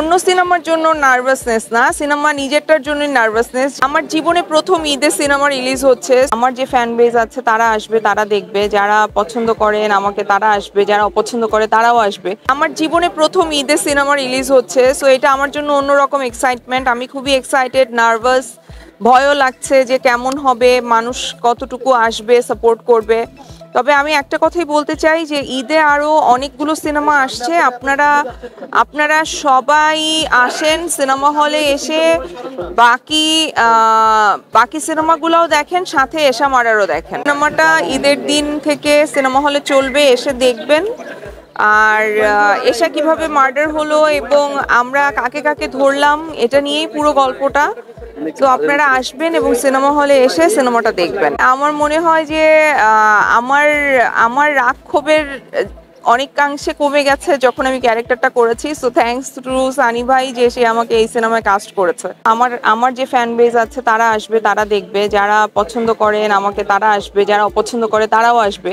অন্য সিনেমার জন্য নার্ভাসনেস না, সিনেমা নিজেরটার জন্য নার্ভাসনেস। আমার জীবনে প্রথম ঈদে সিনেমা রিলিজ হচ্ছে। আমার যে ফ্যান বেজ আছে তারা আসবে, তারা দেখবে, যারা পছন্দ করেন আমাকে তারা আসবে, যারা অপছন্দ করে তারাও আসবে। আমার জীবনে প্রথম ঈদে সিনেমা রিলিজ হচ্ছে, সো এটা আমার জন্য অন্যরকম এক্সাইটমেন্ট। আমি খুবই এক্সাইটেড, নার্ভাস, ভয়ও লাগছে যে কেমন হবে, মানুষ কতটুকু আসবে, সাপোর্ট করবে। তবে আমি একটা কথাই বলতে চাই যে ঈদে আরো অনেকগুলো সিনেমা আসছে, আপনারা আপনারা সবাই আসেন সিনেমা হলে এসে বাকি বাকি সিনেমাগুলোও দেখেন, সাথে এশা মারারও দেখেন। সিনেমাটা ঈদের দিন থেকে সিনেমা হলে চলবে, এসে দেখবেন। আর এশা কিভাবে মার্ডার হলো এবং আমরা কাকে কাকে ধরলাম এটা নিয়েই পুরো গল্পটা। তো আপনারা আসবেন এবং সিনেমা হলে এসে সিনেমাটা দেখবেন। আমার মনে হয় যে আমার আমার রাগ ক্ষোভের অনেকাংশে কমে গেছে যখন আমি ক্যারেক্টারটা করেছি। সো থ্যাঙ্কস টু সানি ভাই যে সে আমাকে এই সিনেমায় কাস্ট করেছে। আমার যে ফ্যান বেজ আছে তারা আসবে, তারা দেখবে, যারা পছন্দ করেন আমাকে তারা আসবে, যারা অপছন্দ করে তারাও আসবে।